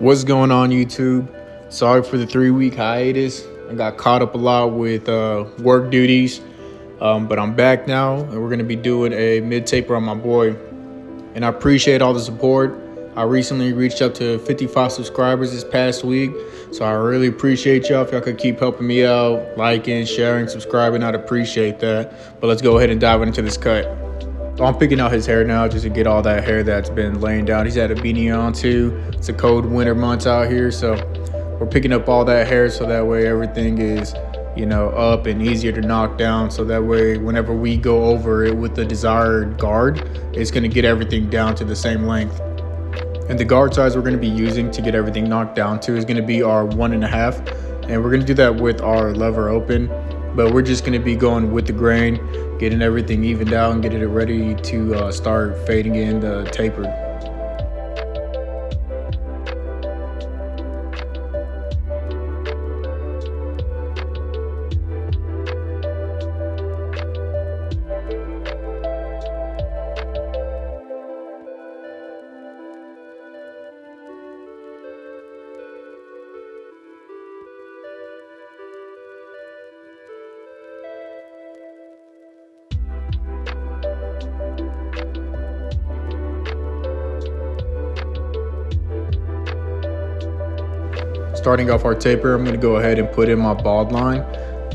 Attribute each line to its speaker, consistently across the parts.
Speaker 1: What's going on, YouTube? Sorry for the 3 week hiatus. I got caught up a lot with work duties, but I'm back now, and we're gonna be doing a mid taper on my boy. And I appreciate all the support. I recently reached up to 55 subscribers this past week, so I really appreciate y'all. If y'all could keep helping me out, liking, sharing, subscribing, I'd appreciate that. But let's go ahead and dive into this cut. So I'm picking out his hair now just to get all that hair that's been laying down. He's had a beanie on too. It's a cold winter months out here, so we're picking up all that hair so that way everything is, up and easier to knock down. So that way, whenever we go over it with the desired guard, it's gonna get everything down to the same length. And the guard size we're gonna be using to get everything knocked down to is gonna be our 1.5. And we're gonna do that with our lever open, but we're just gonna be going with the grain, getting everything evened out and getting it ready to start fading in the taper. Starting off our taper, I'm gonna go ahead and put in my bald line.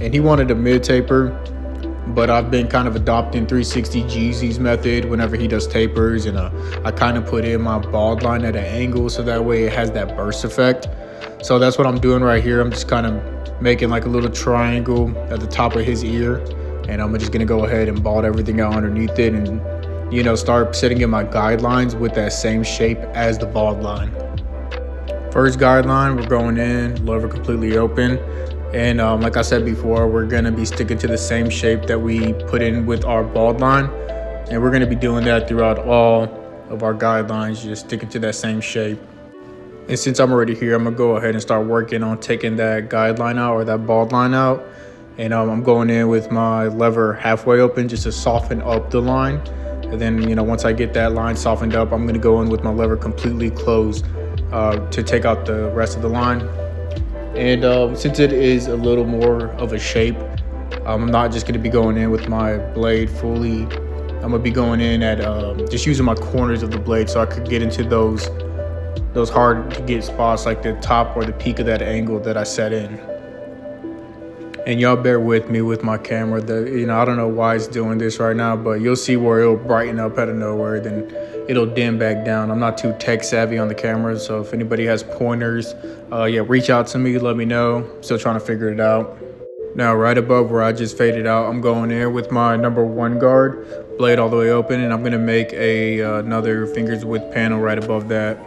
Speaker 1: And he wanted a mid taper, but I've been kind of adopting 360 Jeezy's method whenever he does tapers, and I kind of put in my bald line at an angle so that way it has that burst effect. So that's what I'm doing right here. I'm just kind of making like a little triangle at the top of his ear, and I'm just gonna go ahead and bald everything out underneath it and start setting in my guidelines with that same shape as the bald line. First guideline, we're going in, lever completely open. And like I said before, we're gonna be sticking to the same shape that we put in with our bald line. And we're gonna be doing that throughout all of our guidelines, just sticking to that same shape. And since I'm already here, I'm gonna go ahead and start working on taking that guideline out or that bald line out. And I'm going in with my lever halfway open just to soften up the line. And then, once I get that line softened up, I'm gonna go in with my lever completely closed to take out the rest of the line. And since it is a little more of a shape, I'm not just gonna be going in with my blade fully. I'm gonna be going in at just using my corners of the blade so I could get into those hard to get spots like the top or the peak of that angle that I set in. And y'all bear with me with my camera. I don't know why it's doing this right now, but you'll see where it'll brighten up out of nowhere, then it'll dim back down. I'm not too tech savvy on the camera, so if anybody has pointers, reach out to me, let me know. I'm still trying to figure it out. Now, right above where I just faded out, I'm going in with my number 1 guard, blade all the way open, and I'm gonna make another fingers width panel right above that.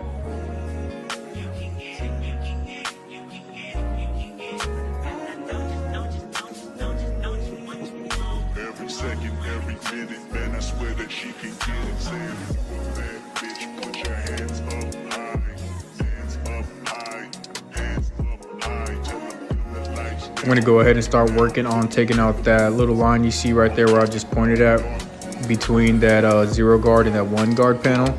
Speaker 1: I'm gonna go ahead and start working on taking out that little line you see right there where I just pointed at between that 0 guard and that 1 guard panel.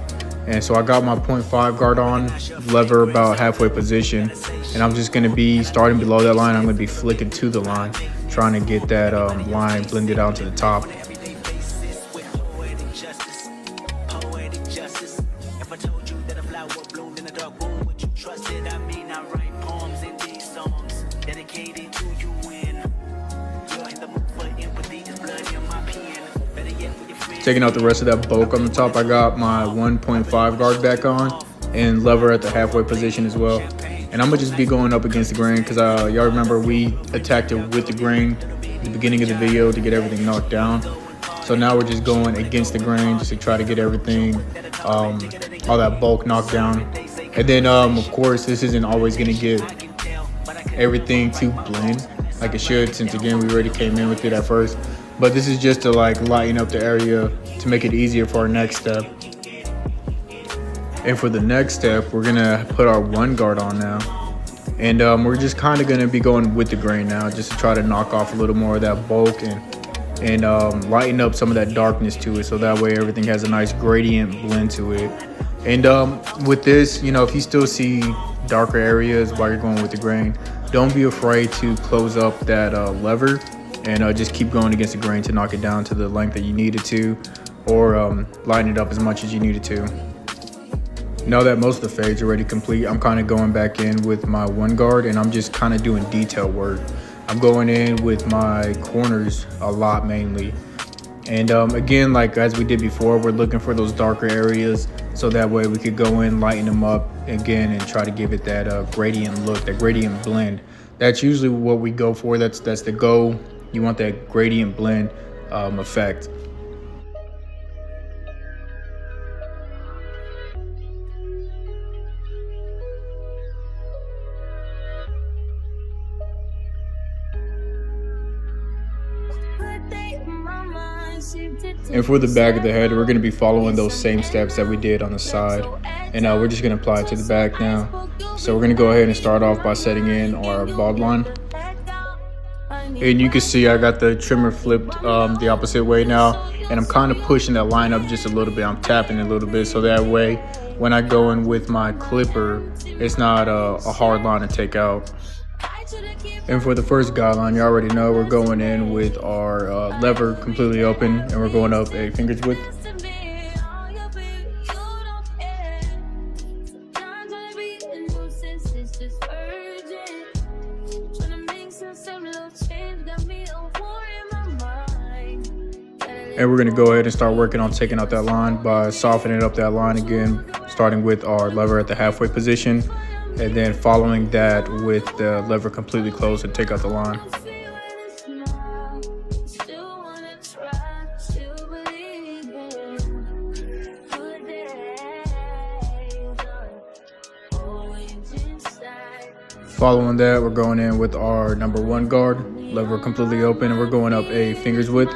Speaker 1: And so I got my 0.5 guard on, lever about halfway position, and I'm just gonna be starting below that line. I'm gonna be flicking to the line, trying to get that line blended out to the top. Taking out the rest of that bulk on the top, I got my 1.5 guard back on and lever at the halfway position as well. And I'm gonna just be going up against the grain because y'all remember we attacked it with the grain at the beginning of the video to get everything knocked down. So now we're just going against the grain just to try to get everything, all that bulk knocked down. And then of course, this isn't always gonna get everything to blend like it should, since again, we already came in with it at first. But this is just to like lighten up the area to make it easier for our next step. And for the next step, we're gonna put our 1 guard on now. And we're just kind of gonna be going with the grain now just to try to knock off a little more of that bulk and lighten up some of that darkness to it, so that way everything has a nice gradient blend to it. And with this, if you still see darker areas while you're going with the grain, don't be afraid to close up that lever and just keep going against the grain to knock it down to the length that you need it to, or line it up as much as you need it to. Now that most of the fade's already complete, I'm kind of going back in with my one guard and I'm just kind of doing detail work. I'm going in with my corners a lot mainly. And again, like as we did before, we're looking for those darker areas so that way we could go in, lighten them up again, and try to give it that gradient look, that gradient blend. That's usually what we go for. That's the goal. You want that gradient blend effect. And for the back of the head, we're going to be following those same steps that we did on the side. And we're just going to apply it to the back now. So we're going to go ahead and start off by setting in our bald line. And you can see I got the trimmer flipped the opposite way now. And I'm kind of pushing that line up just a little bit. I'm tapping it a little bit so that way when I go in with my clipper, it's not a hard line to take out. And for the first guideline, you already know we're going in with our lever completely open and we're going up a finger's width. And we're going to go ahead and start working on taking out that line by softening up that line again, starting with our lever at the halfway position. And then following that with the lever completely closed and take out the line. Following that, we're going in with our number one guard, lever completely open, and we're going up a finger's width.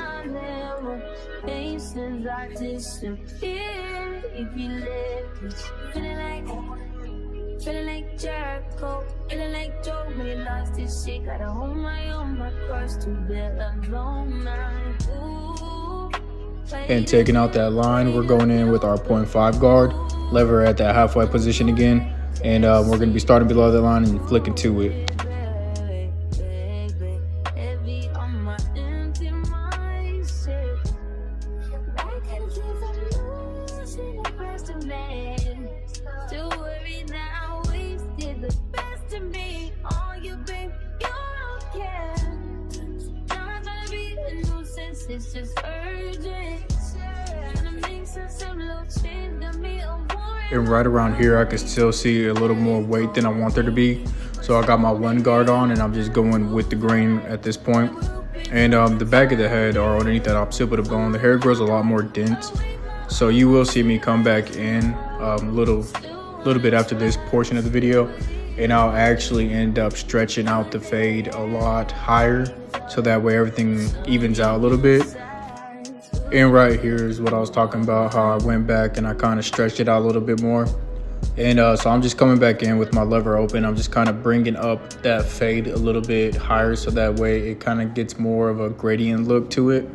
Speaker 1: And taking out that line, we're going in with our 0.5 guard, lever at that halfway position again, and we're going to be starting below the line and flicking to it.
Speaker 2: It's just urgent.
Speaker 1: And right around here I can still see a little more weight than I want there to be, so I got my one guard on and I'm just going with the grain at this point. And the back of the head or underneath that occipital bone, the hair grows a lot more dense, so you will see me come back in a little bit after this portion of the video, and I'll actually end up stretching out the fade a lot higher so that way everything evens out a little bit. And right here is what I was talking about, how I went back and I kind of stretched it out a little bit more. And so I'm just coming back in with my lever open. I'm just kind of bringing up that fade a little bit higher so that way it kind of gets more of a gradient look to it.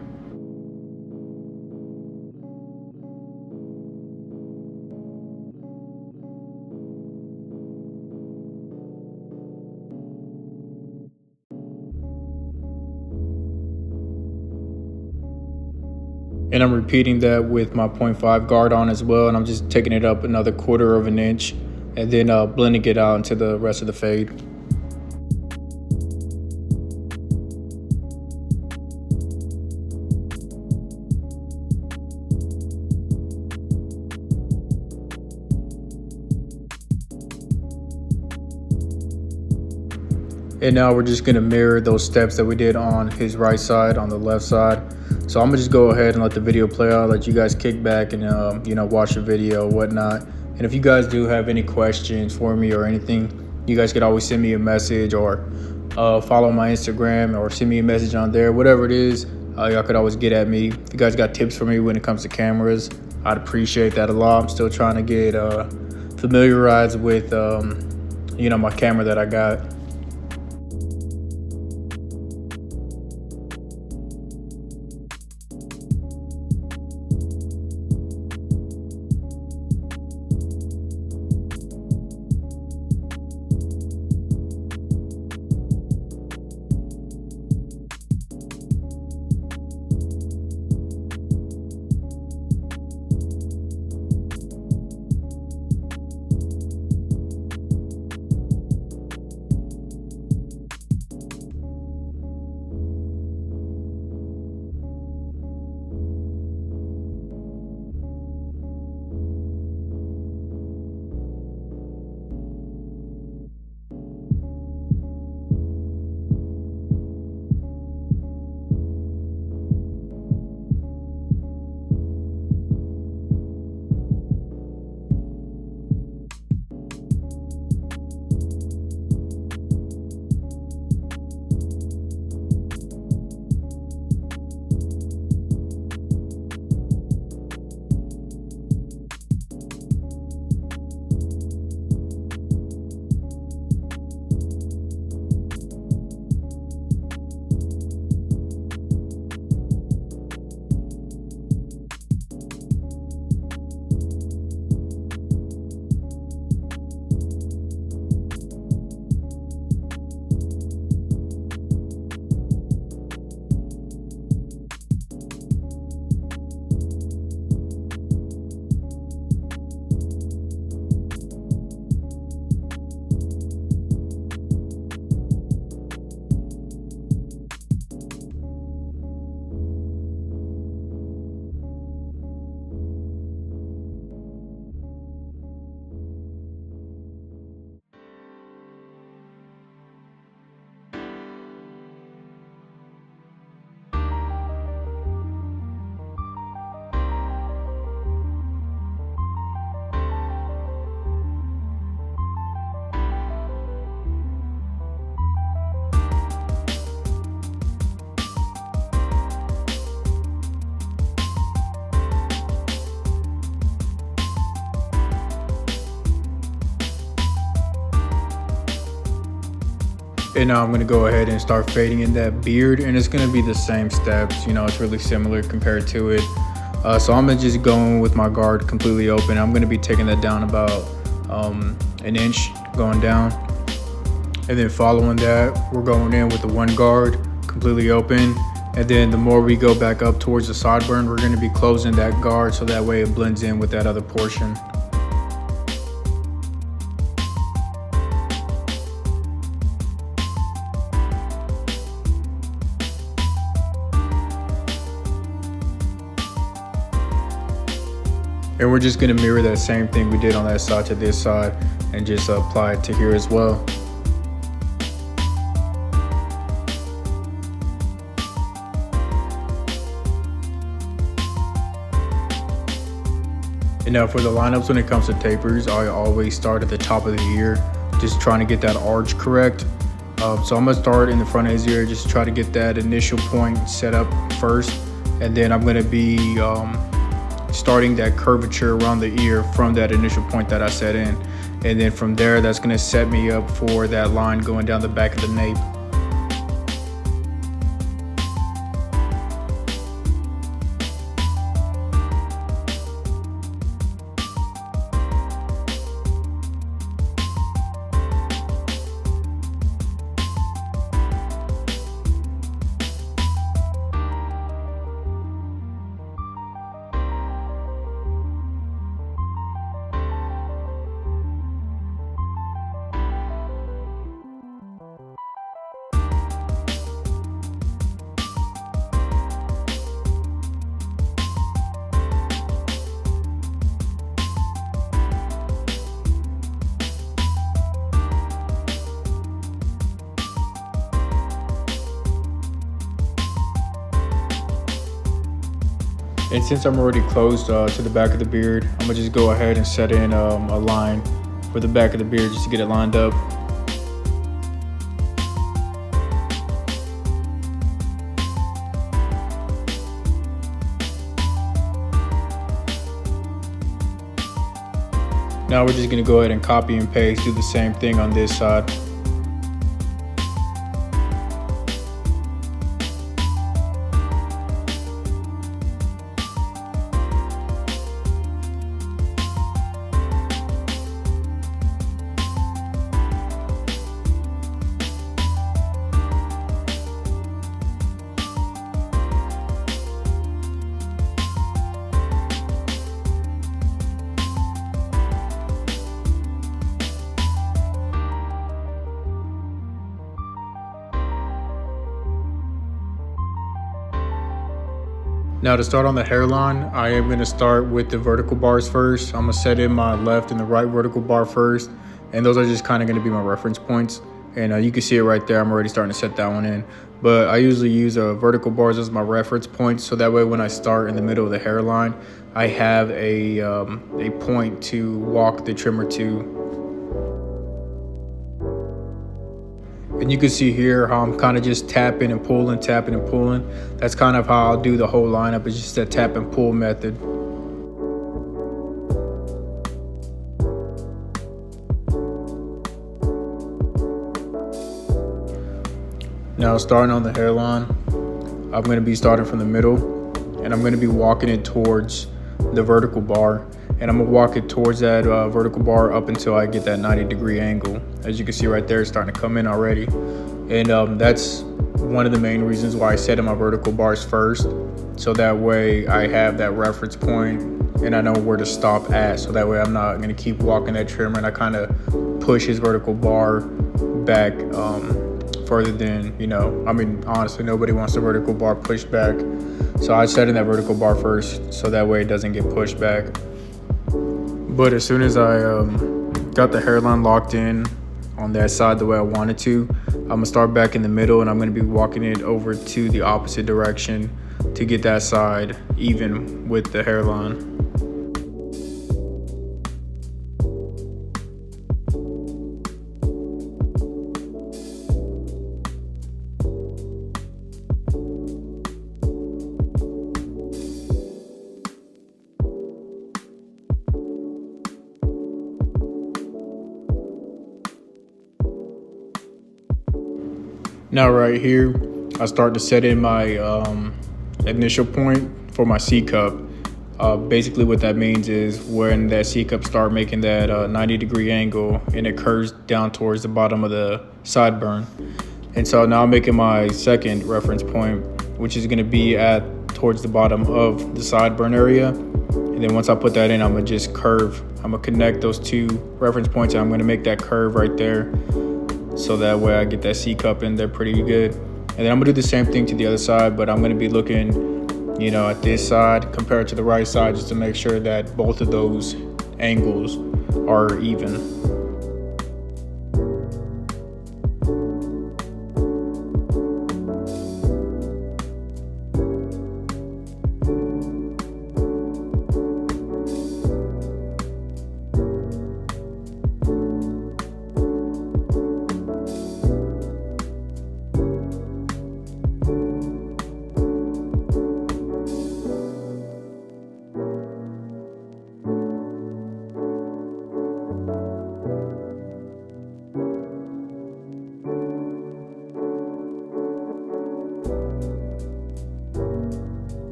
Speaker 1: And I'm repeating that with my 0.5 guard on as well, and I'm just taking it up another 1/4 of an inch and then blending it out into the rest of the fade. And now we're just gonna mirror those steps that we did on his right side, on the left side. So I'm gonna just go ahead and let the video play out, let you guys kick back and watch the video, whatnot. And if you guys do have any questions for me or anything, you guys could always send me a message or follow my Instagram or send me a message on there, whatever it is. Y'all could always get at me. If you guys got tips for me when it comes to cameras, I'd appreciate that a lot. I'm still trying to get familiarized with my camera that I got. And now I'm gonna go ahead and start fading in that beard, and it's gonna be the same steps. You know, it's really similar compared to it. So I'm gonna just go with my guard completely open. I'm gonna be taking that down about an inch going down. And then following that, we're going in with the one guard completely open. And then the more we go back up towards the sideburn, we're gonna be closing that guard so that way it blends in with that other portion. And we're just gonna mirror that same thing we did on that side to this side and just apply it to here as well. And now for the lineups when it comes to tapers, I always start at the top of the ear, just trying to get that arch correct. So I'm gonna start in the front of his ear, just try to get that initial point set up first. And then I'm gonna be starting that curvature around the ear from that initial point that I set in. And then from there, that's gonna set me up for that line going down the back of the nape. And since I'm already close to the back of the beard, I'm gonna just go ahead and set in a line for the back of the beard just to get it lined up. Now we're just gonna go ahead and copy and paste, do the same thing on this side. Now to start on the hairline, I am going to start with the vertical bars first. I'm going to set in my left and the right vertical bar first. And those are just kind of going to be my reference points. And you can see it right there. I'm already starting to set that one in. But I usually use vertical bars as my reference points. So that way when I start in the middle of the hairline, I have a point to walk the trimmer to. And you can see here how I'm kind of just tapping and pulling, tapping and pulling. That's kind of how I'll do the whole lineup. It's just that tap and pull method. Now starting on the hairline, I'm going to be starting from the middle and I'm going to be walking it towards the vertical bar. And I'm gonna walk it towards that vertical bar up until I get that 90-degree angle. As you can see right there, it's starting to come in already. And that's one of the main reasons why I set in my vertical bars first. So that way I have that reference point and I know where to stop at. So that way I'm not gonna keep walking that trimmer and I kind of push his vertical bar back further than, I mean, honestly, nobody wants the vertical bar pushed back. So I set in that vertical bar first so that way it doesn't get pushed back. But as soon as I got the hairline locked in on that side the way I wanted to, I'm gonna start back in the middle and I'm gonna be walking it over to the opposite direction to get that side even with the hairline. Now right here, I start to set in my initial point for my C cup. Basically what that means is when that C cup start making that 90-degree angle and it curves down towards the bottom of the sideburn. And so now I'm making my second reference point, which is gonna be at towards the bottom of the sideburn area. And then once I put that in, I'm gonna just curve. I'm gonna connect those two reference points and I'm gonna make that curve right there. So that way I get that C cup in there pretty good. And then I'm gonna do the same thing to the other side, but I'm gonna be looking, you know, at this side compared to the right side just to make sure that both of those angles are even.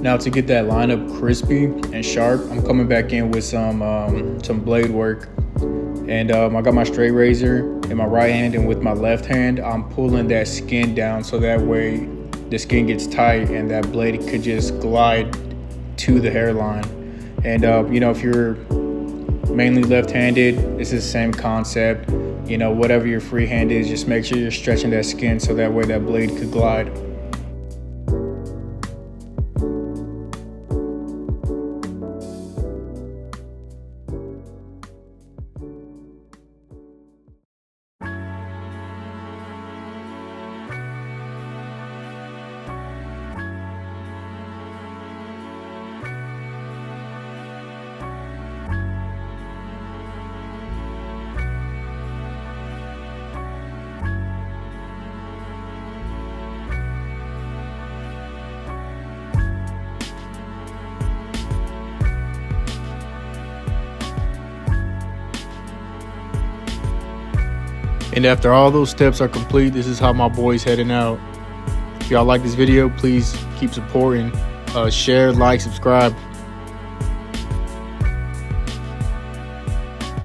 Speaker 1: Now to get that line up crispy and sharp, I'm coming back in with some blade work. And I got my straight razor in my right hand, and with my left hand, I'm pulling that skin down so that way the skin gets tight and that blade could just glide to the hairline. And you know, if you're mainly left-handed, it's the same concept. You know, whatever your free hand is, just make sure you're stretching that skin so that way that blade could glide. And after all those steps are complete, this is how my boy's heading out. If y'all like this video, please keep supporting. Share, like, subscribe.